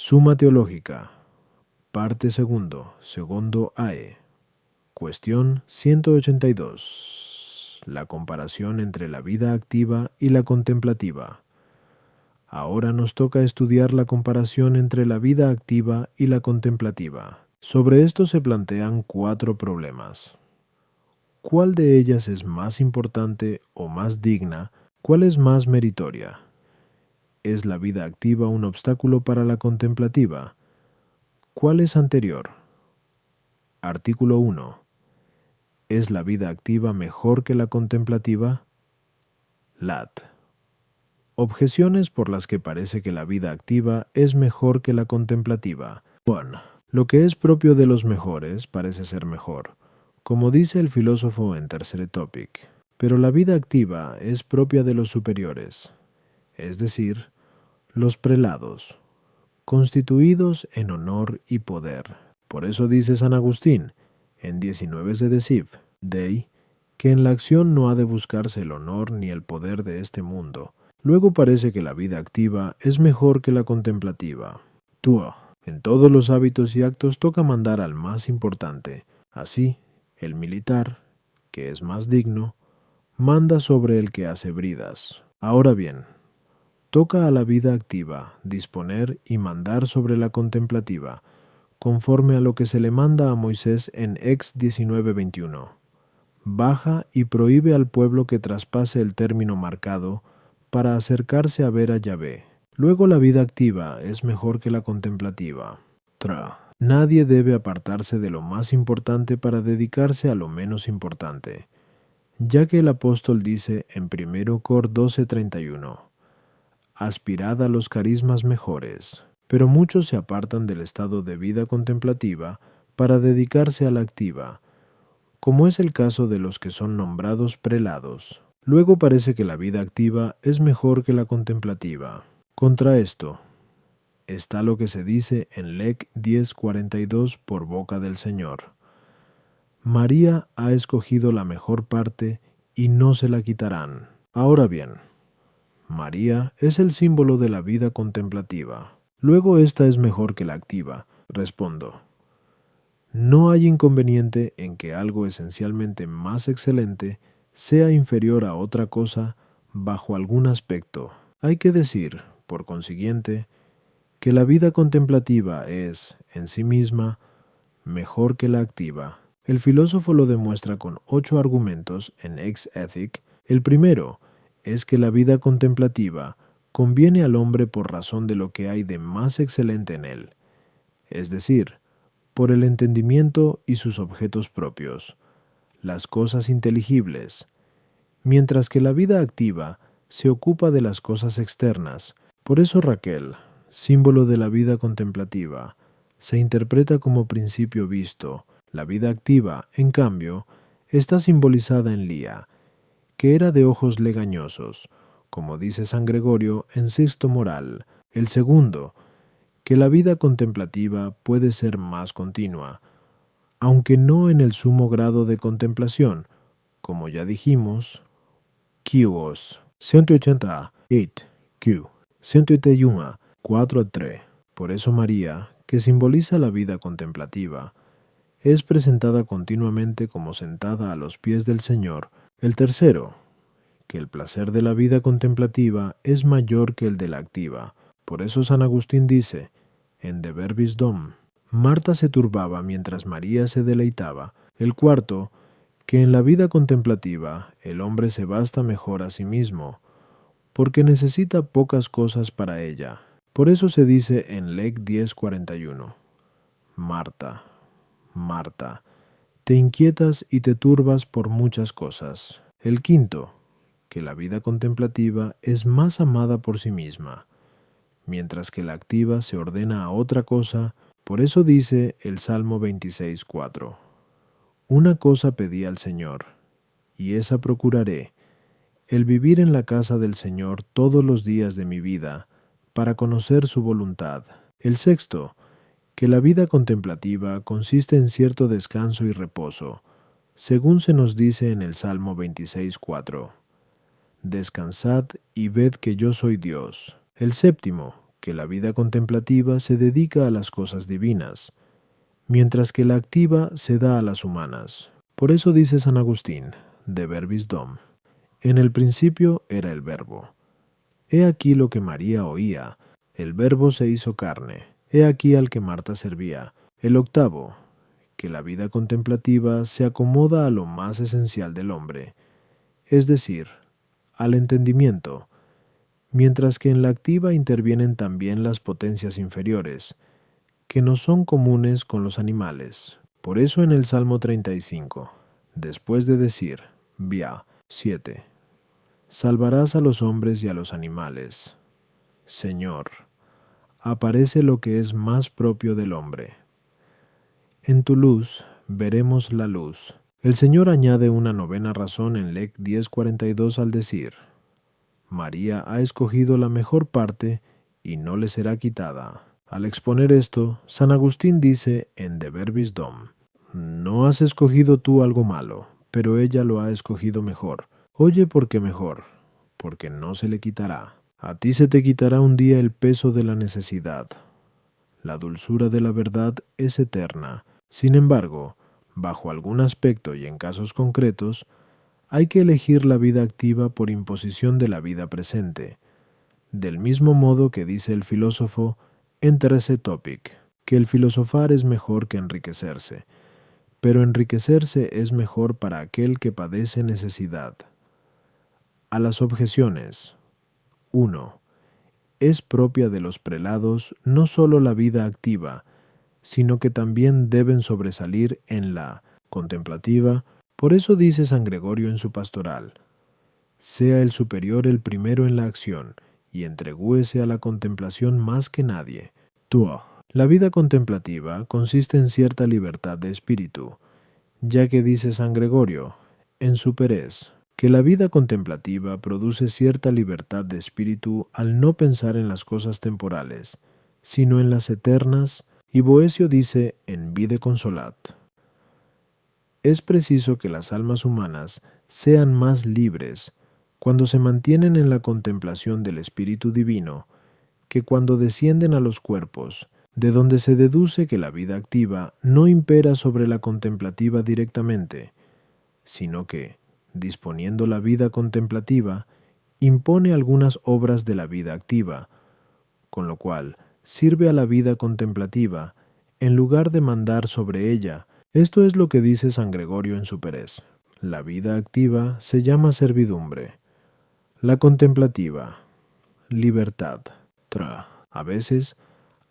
Suma Teológica, parte segundo, segundo AE. Cuestión 182. La comparación entre la vida activa y la contemplativa. Ahora nos toca estudiar la comparación entre la vida activa y la contemplativa. Sobre esto se plantean 4 problemas. ¿Cuál de ellas es más importante o más digna? ¿Cuál es más meritoria? ¿Es la vida activa un obstáculo para la contemplativa? ¿Cuál es anterior? Artículo 1. ¿Es la vida activa mejor que la contemplativa? Lat. Objeciones por las que parece que la vida activa es mejor que la contemplativa. 1. Lo que es propio de los mejores parece ser mejor, como dice el filósofo en Tercer Topic, pero la vida activa es propia de los superiores, es decir, los prelados, constituidos en honor y poder. Por eso dice San Agustín, en 19 de Deciv, Dei, que en la acción no ha de buscarse el honor ni el poder de este mundo. Luego parece que la vida activa es mejor que la contemplativa. Tuo. En todos los hábitos y actos toca mandar al más importante. Así, el militar, que es más digno, manda sobre el que hace bridas. Ahora bien, toca a la vida activa disponer y mandar sobre la contemplativa, conforme a lo que se le manda a Moisés en Ex 19:21. Baja y prohíbe al pueblo que traspase el término marcado para acercarse a ver a Yahvé. Luego la vida activa es mejor que la contemplativa. Nadie debe apartarse de lo más importante para dedicarse a lo menos importante, ya que el apóstol dice en 1 Cor 12:31, aspirad a los carismas mejores, pero muchos se apartan del estado de vida contemplativa para dedicarse a la activa, como es el caso de los que son nombrados prelados. Luego parece que la vida activa es mejor que la contemplativa. Contra esto está lo que se dice en Lec 10:42 por boca del Señor. María ha escogido la mejor parte y no se la quitarán. Ahora bien, María es el símbolo de la vida contemplativa. Luego esta es mejor que la activa. Respondo. No hay inconveniente en que algo esencialmente más excelente sea inferior a otra cosa bajo algún aspecto. Hay que decir, por consiguiente, que la vida contemplativa es, en sí misma, mejor que la activa. El filósofo lo demuestra con 8 argumentos en Ex Ethic. El primero es que la vida contemplativa conviene al hombre por razón de lo que hay de más excelente en él, es decir, por el entendimiento y sus objetos propios, las cosas inteligibles, mientras que la vida activa se ocupa de las cosas externas. Por eso Raquel, símbolo de la vida contemplativa, se interpreta como principio visto. La vida activa, en cambio, está simbolizada en Lía, que era de ojos legañosos, como dice San Gregorio en Sexto Moral. El segundo, que la vida contemplativa puede ser más continua, aunque no en el sumo grado de contemplación, como ya dijimos, Q-os 188 Q 181 4-3. Por eso María, que simboliza la vida contemplativa, es presentada continuamente como sentada a los pies del Señor. El tercero, que el placer de la vida contemplativa es mayor que el de la activa. Por eso San Agustín dice, en De Verbis Dom, Marta se turbaba mientras María se deleitaba. El cuarto, que en la vida contemplativa el hombre se basta mejor a sí mismo, porque necesita pocas cosas para ella. Por eso se dice en Lec 10:41, Marta, Marta, te inquietas y te turbas por muchas cosas. El quinto, que la vida contemplativa es más amada por sí misma, mientras que la activa se ordena a otra cosa. Por eso dice el Salmo 26:4, una cosa pedí al Señor, y esa procuraré, el vivir en la casa del Señor todos los días de mi vida, para conocer su voluntad. El sexto, que la vida contemplativa consiste en cierto descanso y reposo, según se nos dice en el Salmo 26:4. Descansad y ved que yo soy Dios. El séptimo, que la vida contemplativa se dedica a las cosas divinas, mientras que la activa se da a las humanas. Por eso dice San Agustín, de Verbis Dom, en el principio era el Verbo. He aquí lo que María oía, el Verbo se hizo carne. He aquí al que Marta servía. El octavo, que la vida contemplativa se acomoda a lo más esencial del hombre, es decir, al entendimiento, mientras que en la activa intervienen también las potencias inferiores, que no son comunes con los animales. Por eso en el Salmo 35, después de decir, Via 7, salvarás a los hombres y a los animales. Señor, aparece lo que es más propio del hombre. En tu luz veremos la luz. El Señor añade una novena razón en Lec 10:42 al decir, María ha escogido la mejor parte y no le será quitada. Al exponer esto, San Agustín dice en De Verbis Dom, no has escogido tú algo malo, pero ella lo ha escogido mejor. Oye, ¿por qué mejor? Porque no se le quitará. A ti se te quitará un día el peso de la necesidad. La dulzura de la verdad es eterna. Sin embargo, bajo algún aspecto y en casos concretos, hay que elegir la vida activa por imposición de la vida presente, del mismo modo que dice el filósofo Enterese Topic, que el filosofar es mejor que enriquecerse, pero enriquecerse es mejor para aquel que padece necesidad. A las objeciones. 1. Es propia de los prelados no sólo la vida activa, sino que también deben sobresalir en la contemplativa. Por eso dice San Gregorio en su pastoral, sea el superior el primero en la acción, y entregúese a la contemplación más que nadie. Tuo. La vida contemplativa consiste en cierta libertad de espíritu, ya que dice San Gregorio, en Superes, que la vida contemplativa produce cierta libertad de espíritu al no pensar en las cosas temporales, sino en las eternas, y Boecio dice en Vide Consolat, es preciso que las almas humanas sean más libres cuando se mantienen en la contemplación del Espíritu Divino que cuando descienden a los cuerpos, de donde se deduce que la vida activa no impera sobre la contemplativa directamente, sino que, disponiendo la vida contemplativa, impone algunas obras de la vida activa, con lo cual sirve a la vida contemplativa en lugar de mandar sobre ella. Esto es lo que dice San Gregorio en Superes. La vida activa se llama servidumbre, la contemplativa, libertad. A veces,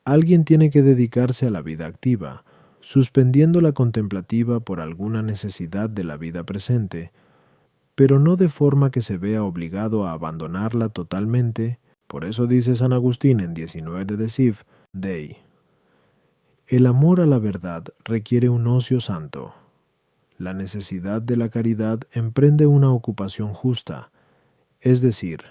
alguien tiene que dedicarse a la vida activa, suspendiendo la contemplativa por alguna necesidad de la vida presente, pero no de forma que se vea obligado a abandonarla totalmente. Por eso dice San Agustín en 19 de Sif, Dei, el amor a la verdad requiere un ocio santo. La necesidad de la caridad emprende una ocupación justa, es decir,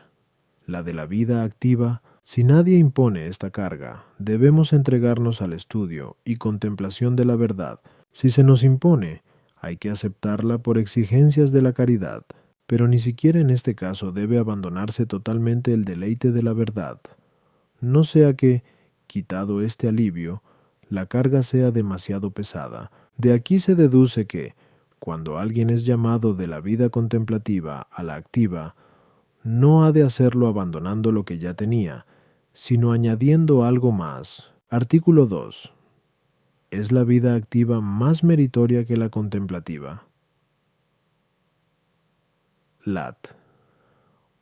la de la vida activa. Si nadie impone esta carga, debemos entregarnos al estudio y contemplación de la verdad. Si se nos impone, hay que aceptarla por exigencias de la caridad, pero ni siquiera en este caso debe abandonarse totalmente el deleite de la verdad. No sea que, quitado este alivio, la carga sea demasiado pesada. De aquí se deduce que, cuando alguien es llamado de la vida contemplativa a la activa, no ha de hacerlo abandonando lo que ya tenía, sino añadiendo algo más. Artículo 2. ¿Es la vida activa más meritoria que la contemplativa? Lat.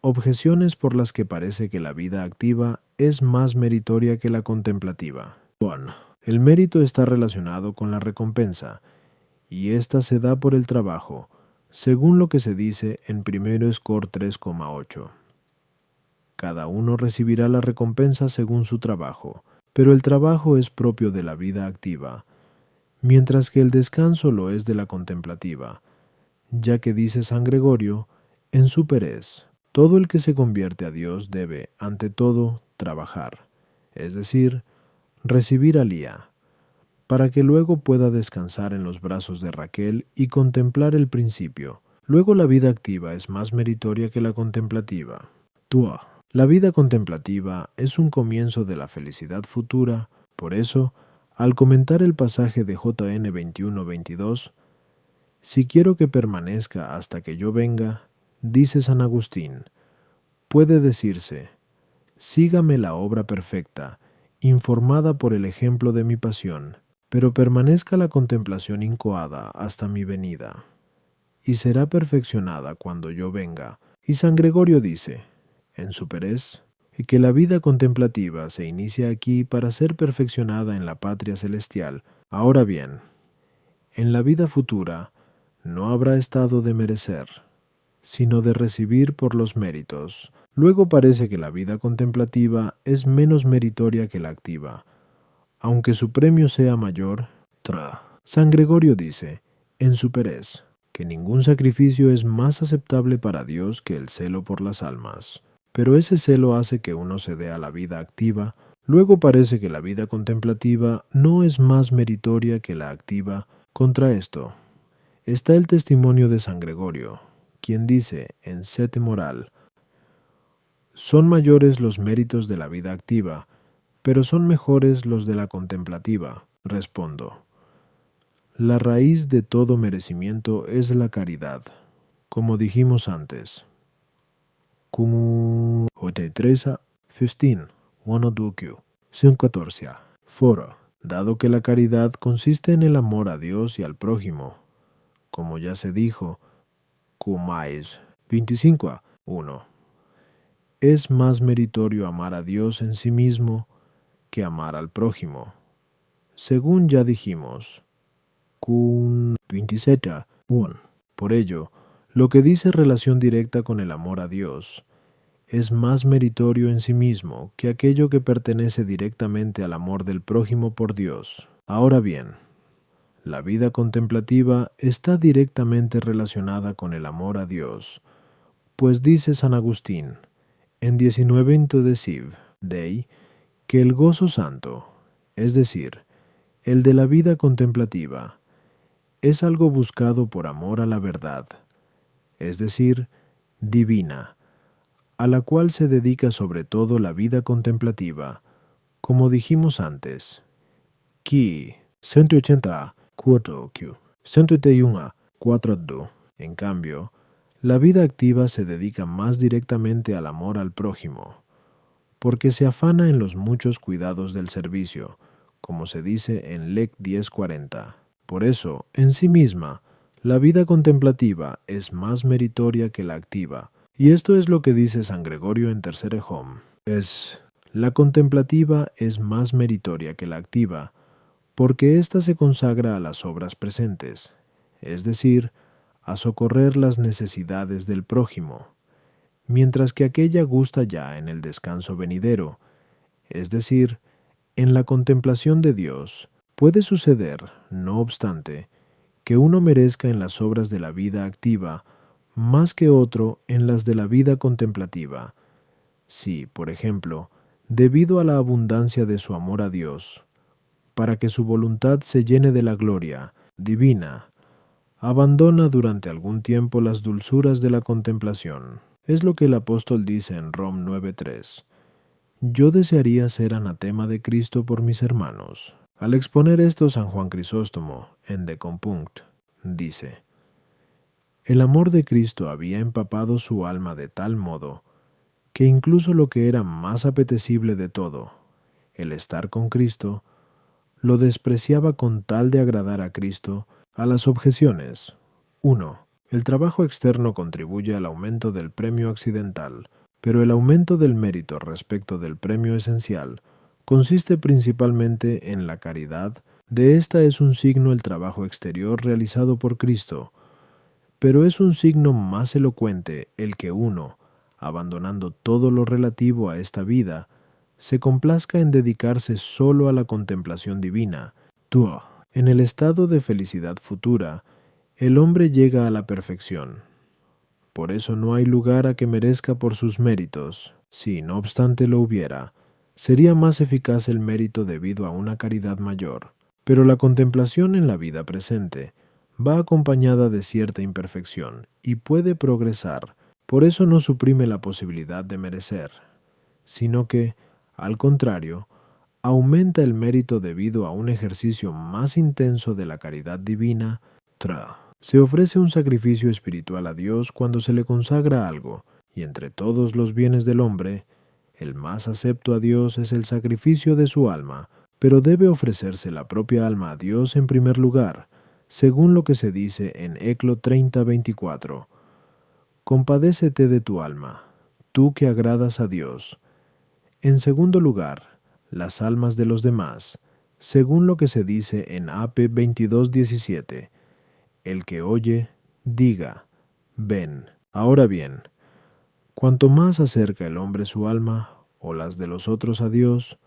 Objeciones por las que parece que la vida activa es más meritoria que la contemplativa. 1. El mérito está relacionado con la recompensa, y ésta se da por el trabajo, según lo que se dice en 1 Escor 3,8. Cada uno recibirá la recompensa según su trabajo, pero el trabajo es propio de la vida activa, mientras que el descanso lo es de la contemplativa, ya que dice San Gregorio en Superes, todo el que se convierte a Dios debe, ante todo, trabajar, es decir, recibir a Lía, para que luego pueda descansar en los brazos de Raquel y contemplar el principio. Luego la vida activa es más meritoria que la contemplativa. Tua. La vida contemplativa es un comienzo de la felicidad futura. Por eso, al comentar el pasaje de JN 21-22, si quiero que permanezca hasta que yo venga, dice San Agustín, puede decirse, sígame la obra perfecta, informada por el ejemplo de mi pasión, pero permanezca la contemplación incoada hasta mi venida, y será perfeccionada cuando yo venga. Y San Gregorio dice, en su Perez, que la vida contemplativa se inicia aquí para ser perfeccionada en la patria celestial. Ahora bien, en la vida futura no habrá estado de merecer, sino de recibir por los méritos. Luego parece que la vida contemplativa es menos meritoria que la activa, aunque su premio sea mayor. San Gregorio dice, en su Perez, que ningún sacrificio es más aceptable para Dios que el celo por las almas. Pero ese celo hace que uno se dé a la vida activa. Luego parece que la vida contemplativa no es más meritoria que la activa. Contra esto está el testimonio de San Gregorio, quien dice en Sete Moral, son mayores los méritos de la vida activa, pero son mejores los de la contemplativa. Respondo, la raíz de todo merecimiento es la caridad, como dijimos antes. Como 83 15 1 14 Foro, dado que la caridad consiste en el amor a Dios y al prójimo, como ya se dijo, Cumais 25:1, es más meritorio amar a Dios en sí mismo que amar al prójimo. Según ya dijimos, Cum 27:1. Por ello, lo que dice relación directa con el amor a Dios es más meritorio en sí mismo que aquello que pertenece directamente al amor del prójimo por Dios. Ahora bien, la vida contemplativa está directamente relacionada con el amor a Dios, pues dice San Agustín, en 19 de Siv, Dei, que el gozo santo, es decir, el de la vida contemplativa, es algo buscado por amor a la verdad, es decir, divina, a la cual se dedica sobre todo la vida contemplativa, como dijimos antes. Ki 184 Q 181 4 En cambio, la vida activa se dedica más directamente al amor al prójimo, porque se afana en los muchos cuidados del servicio, como se dice en Lec 10:40. Por eso, en sí misma, la vida contemplativa es más meritoria que la activa, y esto es lo que dice San Gregorio en Tercere Hom. La contemplativa es más meritoria que la activa, porque ésta se consagra a las obras presentes, es decir, a socorrer las necesidades del prójimo, mientras que aquella gusta ya en el descanso venidero, es decir, en la contemplación de Dios. Puede suceder, no obstante, que uno merezca en las obras de la vida activa más que otro en las de la vida contemplativa. Si, por ejemplo, debido a la abundancia de su amor a Dios, para que su voluntad se llene de la gloria divina, abandona durante algún tiempo las dulzuras de la contemplación. Es lo que el apóstol dice en Rom 9:3. Yo desearía ser anatema de Cristo por mis hermanos. Al exponer esto, San Juan Crisóstomo, en De Compunct, dice, el amor de Cristo había empapado su alma de tal modo que incluso lo que era más apetecible de todo, el estar con Cristo, lo despreciaba con tal de agradar a Cristo. A las objeciones. 1. El trabajo externo contribuye al aumento del premio accidental, pero el aumento del mérito respecto del premio esencial consiste principalmente en la caridad. De esta es un signo el trabajo exterior realizado por Cristo, pero es un signo más elocuente el que uno, abandonando todo lo relativo a esta vida, se complazca en dedicarse solo a la contemplación divina. En el estado de felicidad futura, el hombre llega a la perfección. Por eso no hay lugar a que merezca por sus méritos. Si, no obstante, lo hubiera, sería más eficaz el mérito debido a una caridad mayor. Pero la contemplación en la vida presente va acompañada de cierta imperfección y puede progresar. Por eso no suprime la posibilidad de merecer. sino que, al contrario, aumenta el mérito debido a un ejercicio más intenso de la caridad divina. Se ofrece un sacrificio espiritual a Dios cuando se le consagra algo, y entre todos los bienes del hombre, el más acepto a Dios es el sacrificio de su alma, pero debe ofrecerse la propia alma a Dios en primer lugar, según lo que se dice en Eclo 30:24. Compadécete de tu alma, tú que agradas a Dios. En segundo lugar, las almas de los demás, según lo que se dice en Ape 22:17. El que oye, diga, ven. Ahora bien, cuanto más acerca el hombre su alma o las de los otros a Dios,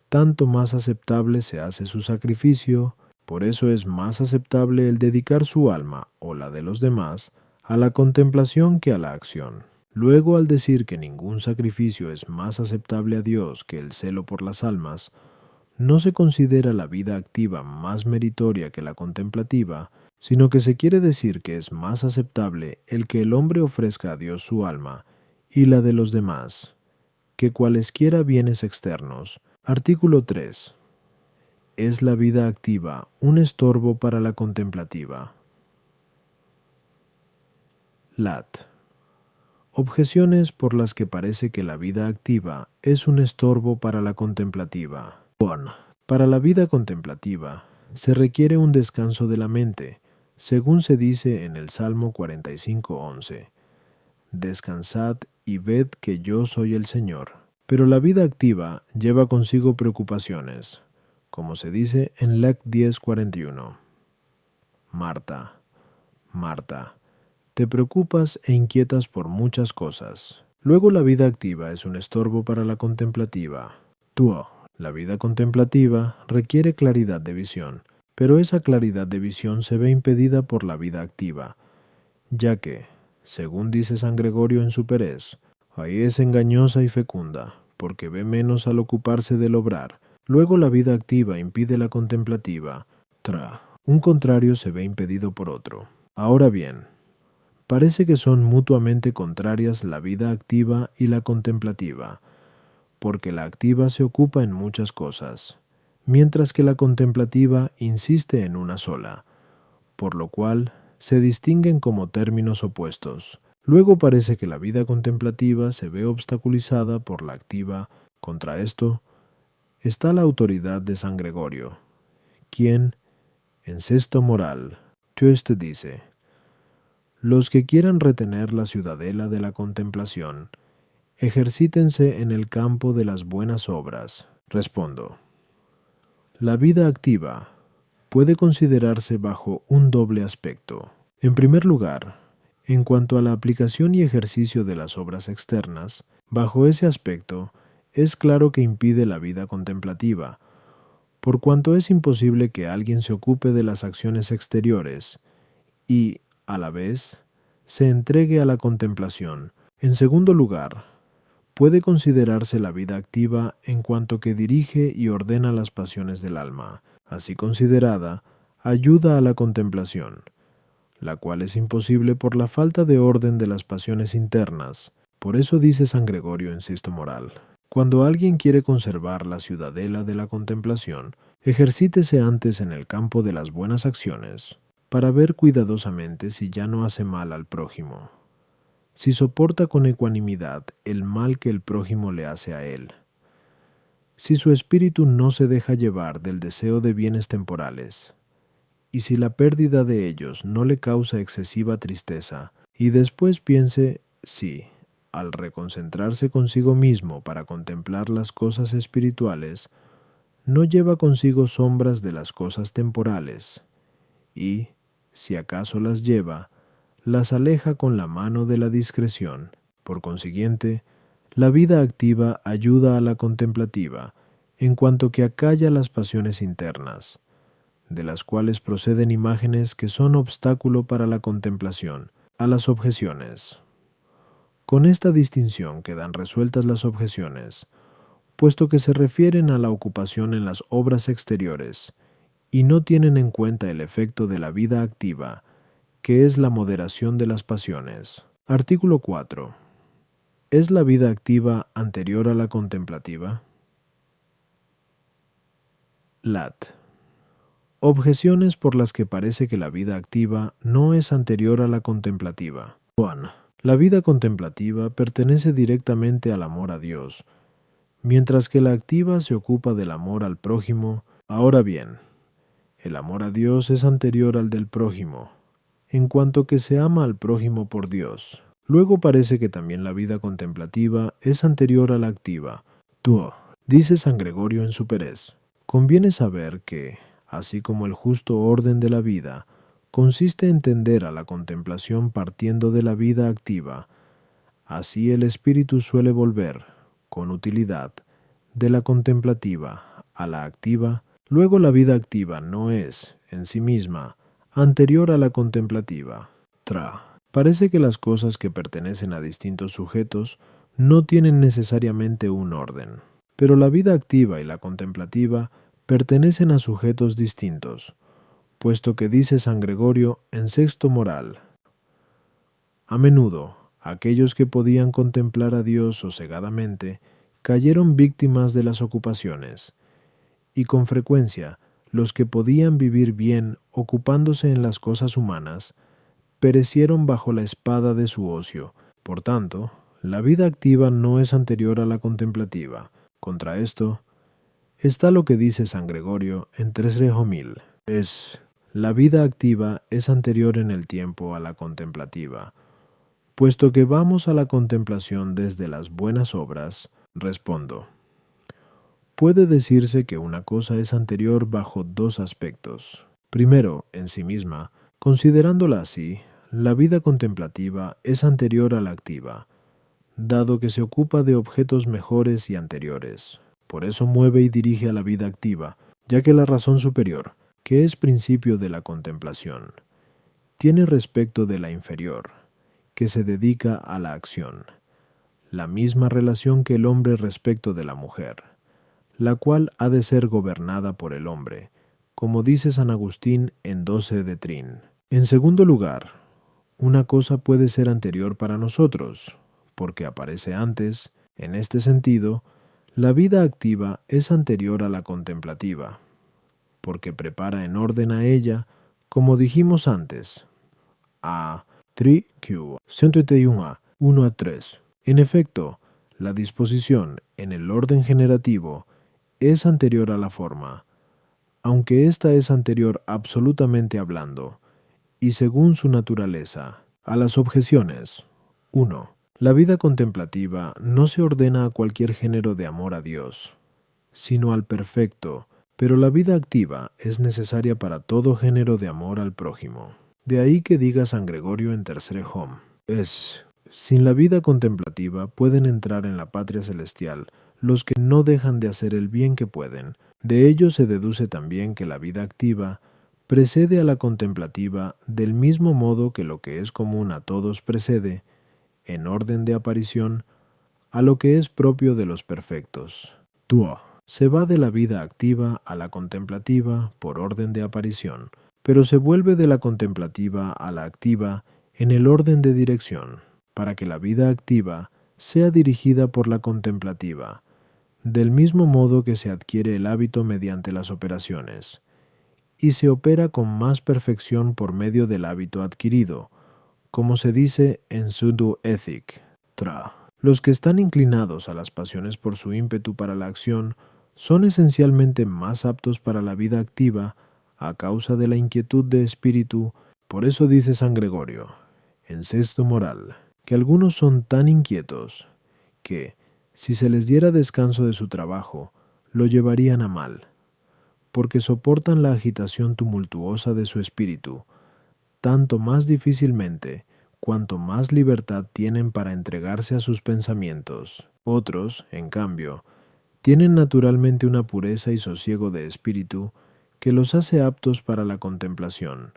tanto más aceptable se hace su sacrificio. Por eso es más aceptable el dedicar su alma o la de los demás a la contemplación que a la acción. Luego, al decir que ningún sacrificio es más aceptable a Dios que el celo por las almas, no se considera la vida activa más meritoria que la contemplativa, sino que se quiere decir que es más aceptable el que el hombre ofrezca a Dios su alma y la de los demás, que cualesquiera bienes externos. Artículo 3. ¿Es la vida activa un estorbo para la contemplativa? Lat. Objeciones por las que parece que la vida activa es un estorbo para la contemplativa. 1. Para la vida contemplativa se requiere un descanso de la mente, según se dice en el Salmo 45:11. Descansad y ved que yo soy el Señor. Pero la vida activa lleva consigo preocupaciones, como se dice en Lec 10:41. Marta, Marta, te preocupas e inquietas por muchas cosas. Luego la vida activa es un estorbo para la contemplativa. Tuo, la vida contemplativa requiere claridad de visión, pero esa claridad de visión se ve impedida por la vida activa, ya que, según dice San Gregorio en su Perez, ahí es engañosa y fecunda, porque ve menos al ocuparse del obrar. Luego la vida activa impide la contemplativa. Un contrario se ve impedido por otro. Ahora bien, parece que son mutuamente contrarias la vida activa y la contemplativa, porque la activa se ocupa en muchas cosas, mientras que la contemplativa insiste en una sola, por lo cual se distinguen como términos opuestos. Luego parece que la vida contemplativa se ve obstaculizada por la activa. Contra esto está la autoridad de San Gregorio, quien, en Sexto Moral, dice: los que quieran retener la ciudadela de la contemplación, ejercítense en el campo de las buenas obras. Respondo. La vida activa puede considerarse bajo un doble aspecto. En primer lugar, en cuanto a la aplicación y ejercicio de las obras externas, bajo ese aspecto es claro que impide la vida contemplativa, por cuanto es imposible que alguien se ocupe de las acciones exteriores y, a la vez, se entregue a la contemplación. En segundo lugar, puede considerarse la vida activa en cuanto que dirige y ordena las pasiones del alma. Así considerada, ayuda a la contemplación, la cual es imposible por la falta de orden de las pasiones internas. Por eso dice San Gregorio en Sexto Moral: cuando alguien quiere conservar la ciudadela de la contemplación, ejercítese antes en el campo de las buenas acciones, para ver cuidadosamente si ya no hace mal al prójimo, si soporta con ecuanimidad el mal que el prójimo le hace a él, si su espíritu no se deja llevar del deseo de bienes temporales, y si la pérdida de ellos no le causa excesiva tristeza, y después piense si, al reconcentrarse consigo mismo para contemplar las cosas espirituales, no lleva consigo sombras de las cosas temporales, y, si acaso las lleva, las aleja con la mano de la discreción. Por consiguiente, la vida activa ayuda a la contemplativa, en cuanto que acalla las pasiones internas, de las cuales proceden imágenes que son obstáculo para la contemplación. A las objeciones. Con esta distinción quedan resueltas las objeciones, puesto que se refieren a la ocupación en las obras exteriores, y no tienen en cuenta el efecto de la vida activa, que es la moderación de las pasiones. Artículo 4. ¿Es la vida activa anterior a la contemplativa? Lat. Objeciones por las que parece que la vida activa no es anterior a la contemplativa. Juan. La vida contemplativa pertenece directamente al amor a Dios, mientras que la activa se ocupa del amor al prójimo. Ahora bien, el amor a Dios es anterior al del prójimo, en cuanto que se ama al prójimo por Dios. Luego parece que también la vida contemplativa es anterior a la activa. Tuo, dice San Gregorio en su Perez. Conviene saber que, así como el justo orden de la vida consiste en tender a la contemplación partiendo de la vida activa, así el espíritu suele volver, con utilidad, de la contemplativa a la activa. Luego la vida activa no es, en sí misma, anterior a la contemplativa. Parece que las cosas que pertenecen a distintos sujetos no tienen necesariamente un orden, pero la vida activa y la contemplativa pertenecen a sujetos distintos, puesto que dice San Gregorio en Sexto Moral: a menudo, aquellos que podían contemplar a Dios sosegadamente cayeron víctimas de las ocupaciones, y con frecuencia los que podían vivir bien ocupándose en las cosas humanas perecieron bajo la espada de su ocio. Por tanto, la vida activa no es anterior a la contemplativa. Contra esto está lo que dice San Gregorio en Tresrejomil. La vida activa es anterior en el tiempo a la contemplativa. Puesto que vamos a la contemplación desde las buenas obras, respondo. Puede decirse que una cosa es anterior bajo dos aspectos. Primero, en sí misma, considerándola así, la vida contemplativa es anterior a la activa, dado que se ocupa de objetos mejores y anteriores. Por eso mueve y dirige a la vida activa, ya que la razón superior, que es principio de la contemplación, tiene respecto de la inferior, que se dedica a la acción, la misma relación que el hombre respecto de la mujer, la cual ha de ser gobernada por el hombre, como dice San Agustín en 12 de Trin. En segundo lugar, una cosa puede ser anterior para nosotros, porque aparece antes. En este sentido, la vida activa es anterior a la contemplativa, porque prepara en orden a ella, como dijimos antes, a 3Q 181a 1 a 3. En efecto, la disposición en el orden generativo es anterior a la forma, aunque ésta es anterior absolutamente hablando, y según su naturaleza. A las objeciones. 1. La vida contemplativa no se ordena a cualquier género de amor a Dios, sino al perfecto, pero la vida activa es necesaria para todo género de amor al prójimo. De ahí que diga San Gregorio en Tercer Hom. Sin la vida contemplativa pueden entrar en la patria celestial los que no dejan de hacer el bien que pueden. De ello se deduce también que la vida activa precede a la contemplativa del mismo modo que lo que es común a todos precede, en orden de aparición, a lo que es propio de los perfectos. Tuo. Se va de la vida activa a la contemplativa por orden de aparición, pero se vuelve de la contemplativa a la activa en el orden de dirección, para que la vida activa sea dirigida por la contemplativa, del mismo modo que se adquiere el hábito mediante las operaciones, y se opera con más perfección por medio del hábito adquirido, como se dice en Pseudo Ethic. Los que están inclinados a las pasiones por su ímpetu para la acción son esencialmente más aptos para la vida activa a causa de la inquietud de espíritu. Por eso dice San Gregorio, en Sexto Moral, que algunos son tan inquietos que, si se les diera descanso de su trabajo, lo llevarían a mal, porque soportan la agitación tumultuosa de su espíritu, tanto más difícilmente cuanto más libertad tienen para entregarse a sus pensamientos. Otros, en cambio, tienen naturalmente una pureza y sosiego de espíritu que los hace aptos para la contemplación,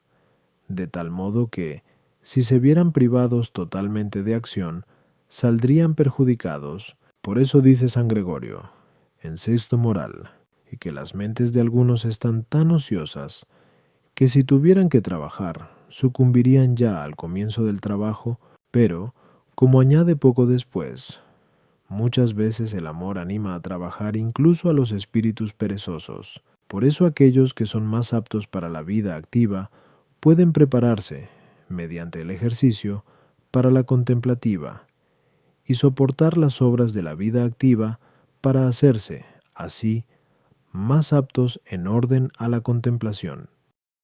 de tal modo que, si se vieran privados totalmente de acción, saldrían perjudicados. Por eso dice San Gregorio, en Sexto Moral, y que las mentes de algunos están tan ociosas que si tuvieran que trabajar, sucumbirían ya al comienzo del trabajo, pero, Como añade poco después, muchas veces el amor anima a trabajar incluso a los espíritus perezosos. Por eso aquellos que son más aptos para la vida activa pueden prepararse, mediante el ejercicio, para la contemplativa y soportar las obras de la vida activa para hacerse, así, más aptos en orden a la contemplación.